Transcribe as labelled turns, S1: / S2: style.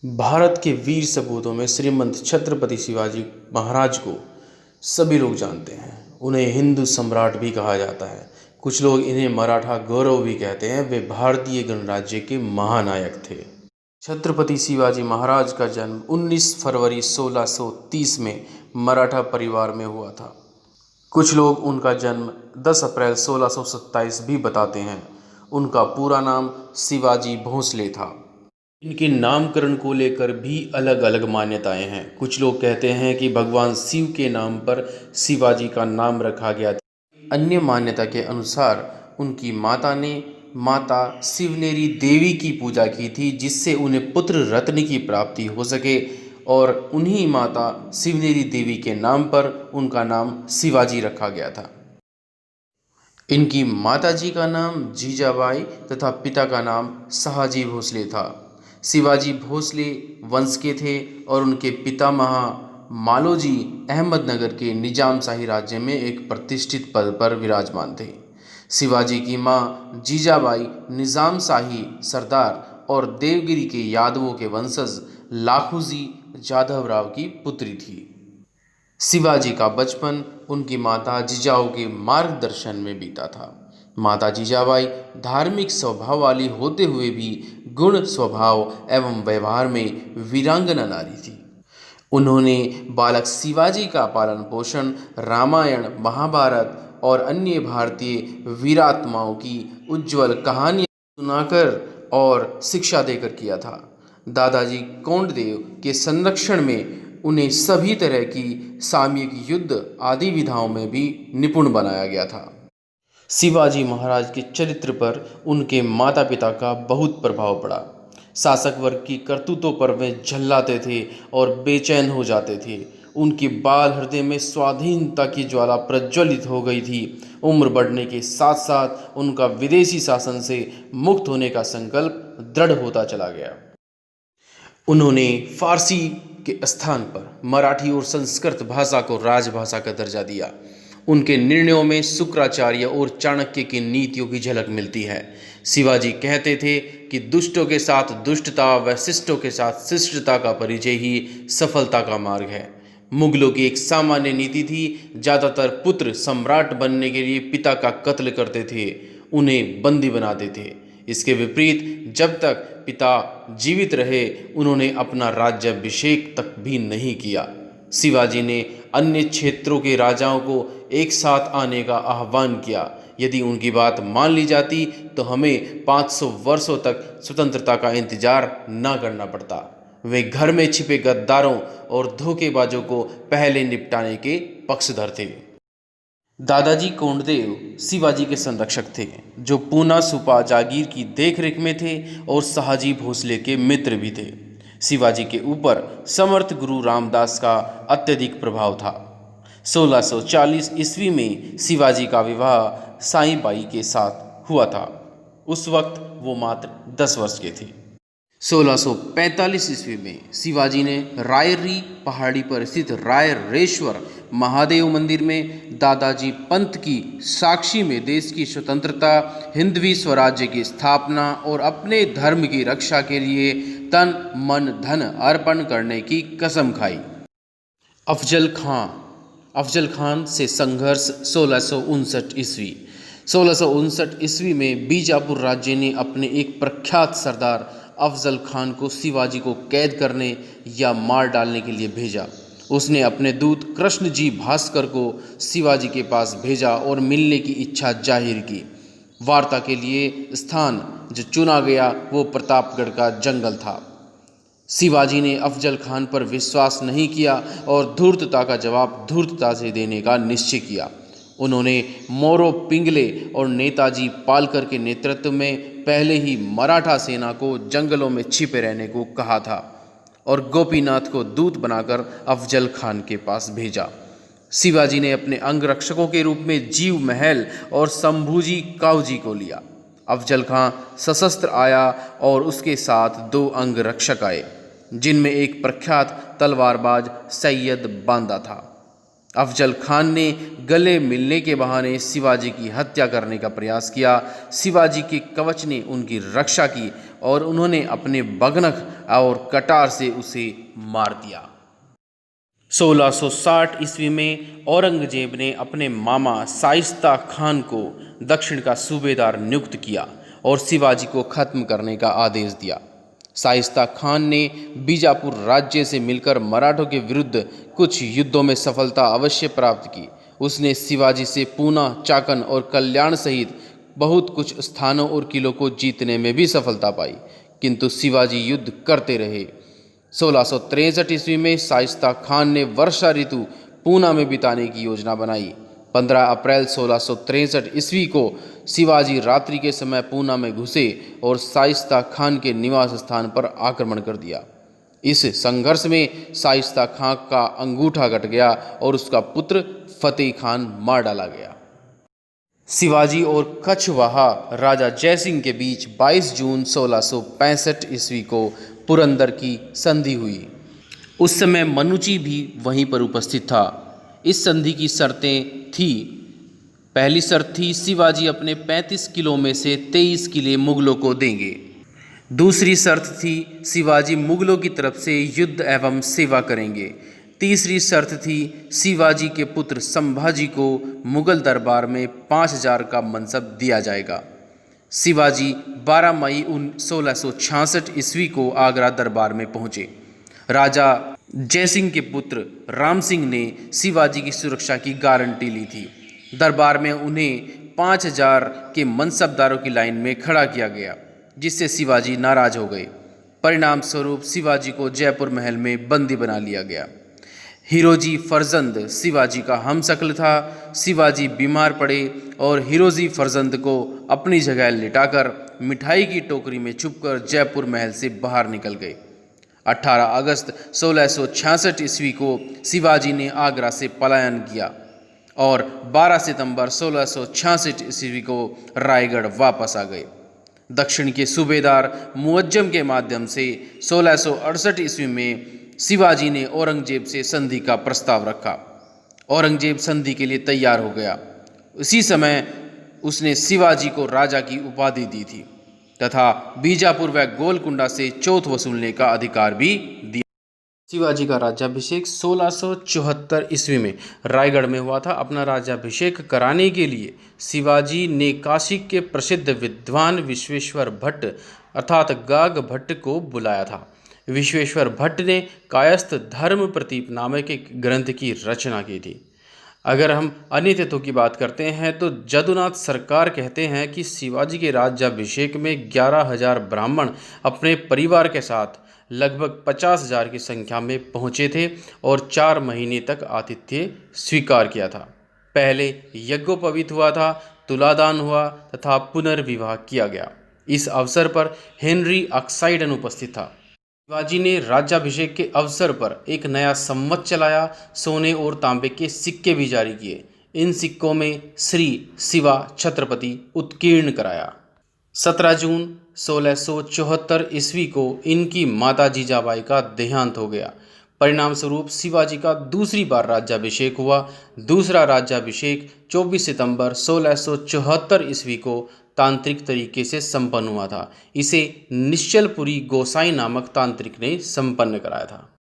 S1: भारत के वीर सपूतों में श्रीमंत छत्रपति शिवाजी महाराज को सभी लोग जानते हैं। उन्हें हिंदू सम्राट भी कहा जाता है। कुछ लोग इन्हें मराठा गौरव भी कहते हैं। वे भारतीय गणराज्य के महानायक थे। छत्रपति शिवाजी महाराज का जन्म 19 फरवरी 1630 में मराठा परिवार में हुआ था। कुछ लोग उनका जन्म 10 अप्रैल 1627 भी बताते हैं। उनका पूरा नाम शिवाजी भोंसले था। इनके नामकरण को लेकर भी अलग अलग मान्यताएं हैं। कुछ लोग कहते हैं कि भगवान शिव के नाम पर शिवाजी का नाम रखा गया था। अन्य मान्यता के अनुसार उनकी माता ने माता शिवनेरी देवी की पूजा की थी, जिससे उन्हें पुत्र रत्न की प्राप्ति हो सके, और उन्हीं माता शिवनेरी देवी के नाम पर उनका नाम शिवाजी रखा गया था। इनकी माताजी का नाम जीजाबाई तथा पिता का नाम शाहजी भोसले था। शिवाजी भोसले वंश के थे और उनके पितामह मालोजी अहमदनगर के निजाम शाही राज्य में एक प्रतिष्ठित पद पर विराजमान थे। शिवाजी की मां जीजाबाई निजाम शाही सरदार और देवगिरी के यादवों के वंशज लाखूजी जाधव राव की पुत्री थी। शिवाजी का बचपन उनकी माता जीजाऊ के मार्गदर्शन में बीता था। माता जीजाबाई धार्मिक स्वभाव वाली होते हुए भी गुण स्वभाव एवं व्यवहार में वीरांगना नारी थी। उन्होंने बालक शिवाजी का पालन पोषण रामायण, महाभारत और अन्य भारतीय वीरात्माओं की उज्जवल कहानियां सुनाकर और शिक्षा देकर किया था। दादाजी कोंडदेव के संरक्षण में उन्हें सभी तरह की सामयिक युद्ध आदि विधाओं में भी निपुण बनाया गया था। शिवाजी महाराज के चरित्र पर उनके माता पिता का बहुत प्रभाव पड़ा। शासक वर्ग की करतूतों पर वे झल्लाते थे और बेचैन हो जाते थे। उनके बाल हृदय में स्वाधीनता की ज्वाला प्रज्वलित हो गई थी। उम्र बढ़ने के साथ साथ उनका विदेशी शासन से मुक्त होने का संकल्प दृढ़ होता चला गया। उन्होंने फारसी के स्थान पर मराठी और संस्कृत भाषा को राजभाषा का दर्जा दिया। उनके निर्णयों में शुक्राचार्य और चाणक्य की नीतियों की झलक मिलती है। शिवाजी कहते थे कि दुष्टों के साथ दुष्टता व शिष्टों के साथ शिष्टता का परिचय ही सफलता का मार्ग है। मुगलों की एक सामान्य नीति थी, ज़्यादातर पुत्र सम्राट बनने के लिए पिता का कत्ल करते थे, उन्हें बंदी बनाते थे। इसके विपरीत जब तक पिता जीवित रहे उन्होंने अपना राज्याभिषेक तक भी नहीं किया। शिवाजी ने अन्य क्षेत्रों के राजाओं को एक साथ आने का आह्वान किया। यदि उनकी बात मान ली जाती तो हमें 500 वर्षों तक स्वतंत्रता का इंतजार न करना पड़ता। वे घर में छिपे गद्दारों और धोखेबाजों को पहले निपटाने के पक्षधर थे। दादाजी कोंडदेव शिवाजी के संरक्षक थे, जो पूना सुपा जागीर की देखरेख में थे और शाहजी भोसले के मित्र भी थे। शिवाजी के ऊपर समर्थ गुरु रामदास का अत्यधिक प्रभाव था। 1640 ईस्वी में शिवाजी का विवाह साईं बाई के साथ हुआ था। उस वक्त वो मात्र 10 वर्ष के थे। 1645 ईस्वी में शिवाजी ने रायरी पहाड़ी पर स्थित रायरेश्वर महादेव मंदिर में दादाजी पंत की साक्षी में देश की स्वतंत्रता, हिंदवी स्वराज्य की स्थापना और अपने धर्म की रक्षा के लिए तन मन धन अर्पण करने की कसम खाई। अफजल खान से संघर्ष 1659 ईस्वी। 1659 ईस्वी में बीजापुर राज्य ने अपने एक प्रख्यात सरदार अफजल खान को शिवाजी को कैद करने या मार डालने के लिए भेजा। उसने अपने दूत कृष्णजी भास्कर को शिवाजी के पास भेजा और मिलने की इच्छा जाहिर की। वार्ता के लिए स्थान जो चुना गया वो प्रतापगढ़ का जंगल था। शिवाजी ने अफजल खान पर विश्वास नहीं किया और धूर्तता का जवाब धूर्तता से देने का निश्चय किया। उन्होंने मोरो पिंगले और नेताजी पालकर के नेतृत्व में पहले ही मराठा सेना को जंगलों में छिपे रहने को कहा था और गोपीनाथ को दूत बनाकर अफजल खान के पास भेजा। शिवाजी ने अपने अंगरक्षकों के रूप में जीव महल और शंभूजी कावजी को लिया। अफजल खान सशस्त्र आया और उसके साथ 2 अंगरक्षक आए, जिनमें एक प्रख्यात तलवारबाज सैयद बांदा था। अफजल खान ने गले मिलने के बहाने शिवाजी की हत्या करने का प्रयास किया। शिवाजी के कवच ने उनकी रक्षा की और उन्होंने अपने बगनख और कटार से उसे मार दिया। 1660 ईस्वी में औरंगजेब ने अपने मामा शाइस्ता खान को दक्षिण का सूबेदार नियुक्त किया और शिवाजी को खत्म करने का आदेश दिया। शाइस्ता खान ने बीजापुर राज्य से मिलकर मराठों के विरुद्ध कुछ युद्धों में सफलता अवश्य प्राप्त की। उसने शिवाजी से पूना, चाकन और कल्याण सहित बहुत कुछ स्थानों और किलों को जीतने में भी सफलता पाई, किंतु शिवाजी युद्ध करते रहे। 1663 ईस्वी में शाइस्ता खान ने वर्षा ऋतु पूना में बिताने की योजना बनाई। 15 अप्रैल 1663 ईस्वी को शिवाजी रात्रि के समय पूना में घुसे और शाइस्ता खान के निवास स्थान पर आक्रमण कर दिया। इस संघर्ष में शाइस्ता खान का अंगूठा कट गया और उसका पुत्र फतेह खान मार डाला गया। शिवाजी और कछवाहा राजा जयसिंह के बीच 22 जून 1665 ईस्वी को पुरंदर की संधि हुई। उस समय मनुची भी वहीं पर उपस्थित था। इस संधि की शर्तें थी। पहली शर्त थी शिवाजी अपने 35 किलों में से 23 किले मुगलों को देंगे। दूसरी शर्त थी शिवाजी मुगलों की तरफ से युद्ध एवं सेवा करेंगे। तीसरी शर्त थी शिवाजी के पुत्र संभाजी को मुगल दरबार में 5000 का मनसब दिया जाएगा। शिवाजी 12 मई 1666 ईस्वी को आगरा दरबार में पहुँचे। राजा जयसिंह के पुत्र राम सिंह ने शिवाजी की सुरक्षा की गारंटी ली थी। दरबार में उन्हें 5000 के मनसबदारों की लाइन में खड़ा किया गया, जिससे शिवाजी नाराज हो गए। परिणाम स्वरूप शिवाजी को जयपुर महल में बंदी बना लिया गया। हिरोजी फरजंद शिवाजी का हमशक्ल था। शिवाजी बीमार पड़े और हिरोजी फरजंद को अपनी जगह लिटाकर मिठाई की टोकरी में छुपकर जयपुर महल से बाहर निकल गए। 18 अगस्त 1666 ईस्वी को शिवाजी ने आगरा से पलायन किया और 12 सितंबर 1666 ईस्वी को रायगढ़ वापस आ गए। दक्षिण के सूबेदार मुअज्जम के माध्यम से 1668 ईस्वी में शिवाजी ने औरंगजेब से संधि का प्रस्ताव रखा। औरंगजेब संधि के लिए तैयार हो गया। उसी समय उसने शिवाजी को राजा की उपाधि दी थी तथा बीजापुर व गोलकुंडा से चौथ वसूलने का अधिकार भी दिया। शिवाजी का राज्याभिषेक 1674 ईस्वी में रायगढ़ में हुआ था। अपना राज्याभिषेक कराने के लिए शिवाजी ने काशी के प्रसिद्ध विद्वान विश्वेश्वर भट्ट अर्थात गाग भट्ट को बुलाया था। विश्वेश्वर भट्ट ने कायस्थ धर्म प्रतीप नामक एक ग्रंथ की रचना की थी। अगर हम अन्य तथ्यों की बात करते हैं तो जदुनाथ सरकार कहते हैं कि शिवाजी के राज्याभिषेक में 11,000 ब्राह्मण अपने परिवार के साथ लगभग 50,000 की संख्या में पहुँचे थे और 4 महीने तक आतिथ्य स्वीकार किया था। पहले यज्ञोपवीत हुआ था, तुलादान हुआ तथा पुनर्विवाह किया गया। इस अवसर पर हेनरी ऑक्साइडन उपस्थित था। शिवाजी ने राज्याभिषेक के अवसर पर एक नया संवत चलाया। सोने और तांबे के सिक्के भी जारी किए। इन सिक्कों में श्री शिवा छत्रपति उत्कीर्ण कराया। 17 जून 1674 ईस्वी को इनकी माता जीजाबाई का देहांत हो गया। परिणाम स्वरूप शिवाजी का दूसरी बार राज्याभिषेक हुआ। दूसरा राज्याभिषेक 24 सितंबर 1674 ईस्वी को तांत्रिक तरीके से संपन्न हुआ था। इसे निश्चलपुरी गोसाई नामक तांत्रिक ने संपन्न कराया था।